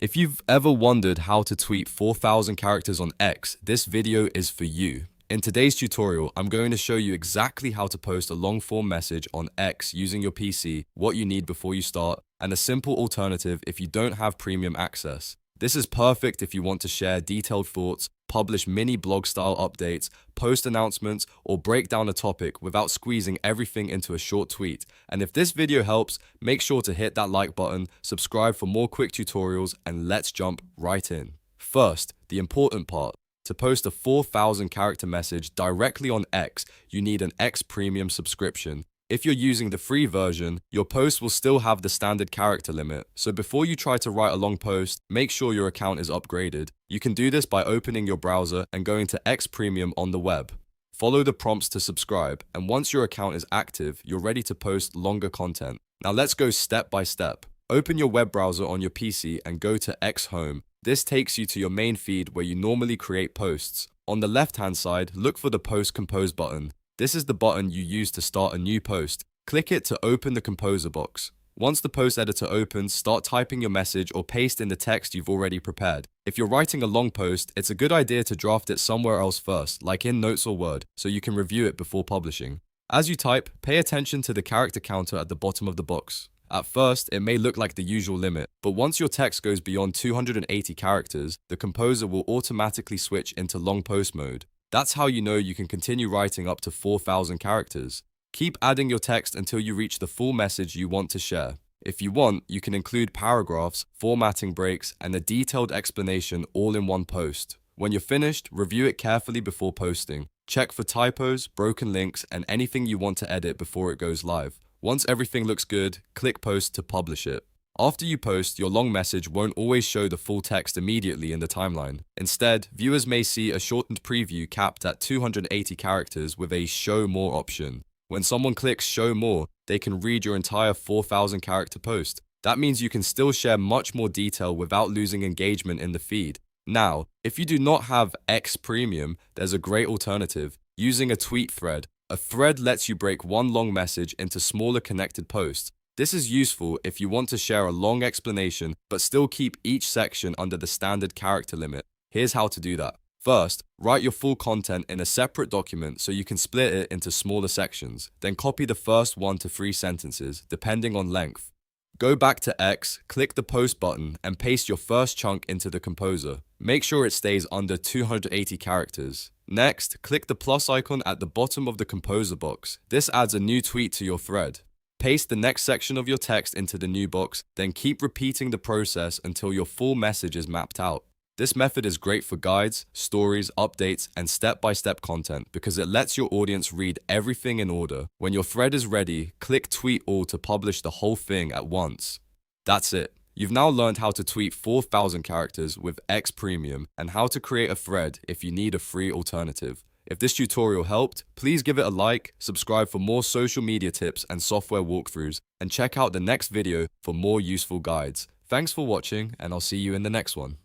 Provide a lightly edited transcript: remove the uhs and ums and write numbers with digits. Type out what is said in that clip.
If you've ever wondered how to tweet 4,000 characters on X, this video is for you. In today's tutorial, I'm going to show you exactly how to post a long-form message on X using your PC, what you need before you start, and a simple alternative if you don't have premium access. This is perfect if you want to share detailed thoughts, publish mini blog-style updates, post announcements, or break down a topic without squeezing everything into a short tweet. And if this video helps, make sure to hit that like button, subscribe for more quick tutorials, and let's jump right in. First, the important part. To post a 4,000 character message directly on X, you need an X Premium subscription. If you're using the free version, your post will still have the standard character limit. So before you try to write a long post, make sure your account is upgraded. You can do this by opening your browser and going to X Premium on the web. Follow the prompts to subscribe, and once your account is active, you're ready to post longer content. Now let's go step by step. Open your web browser on your PC and go to X Home. This takes you to your main feed where you normally create posts. On the left-hand side, look for the Post Compose button. This is the button you use to start a new post. Click it to open the Composer box. Once the post editor opens, start typing your message or paste in the text you've already prepared. If you're writing a long post, it's a good idea to draft it somewhere else first, like in Notes or Word, so you can review it before publishing. As you type, pay attention to the character counter at the bottom of the box. At first, it may look like the usual limit, but once your text goes beyond 280 characters, the Composer will automatically switch into long post mode. That's how you know you can continue writing up to 4,000 characters. Keep adding your text until you reach the full message you want to share. If you want, you can include paragraphs, formatting breaks, and a detailed explanation all in one post. When you're finished, review it carefully before posting. Check for typos, broken links, and anything you want to edit before it goes live. Once everything looks good, click Post to publish it. After you post, your long message won't always show the full text immediately in the timeline. Instead, viewers may see a shortened preview capped at 280 characters with a Show More option. When someone clicks Show More, they can read your entire 4,000 character post. That means you can still share much more detail without losing engagement in the feed. Now, if you do not have X Premium, there's a great alternative, using a tweet thread. A thread lets you break one long message into smaller connected posts. This is useful if you want to share a long explanation but still keep each section under the standard character limit. Here's how to do that. First, write your full content in a separate document so you can split it into smaller sections. Then copy the first 1 to 3 sentences, depending on length. Go back to X, click the Post button, and paste your first chunk into the Composer. Make sure it stays under 280 characters. Next, click the plus icon at the bottom of the Composer box. This adds a new tweet to your thread. Paste the next section of your text into the new box, then keep repeating the process until your full message is mapped out. This method is great for guides, stories, updates, and step-by-step content because it lets your audience read everything in order. When your thread is ready, click Tweet All to publish the whole thing at once. That's it. You've now learned how to tweet 4,000 characters with X Premium and how to create a thread if you need a free alternative. If this tutorial helped, please give it a like, subscribe for more social media tips and software walkthroughs, and check out the next video for more useful guides. Thanks for watching, and I'll see you in the next one.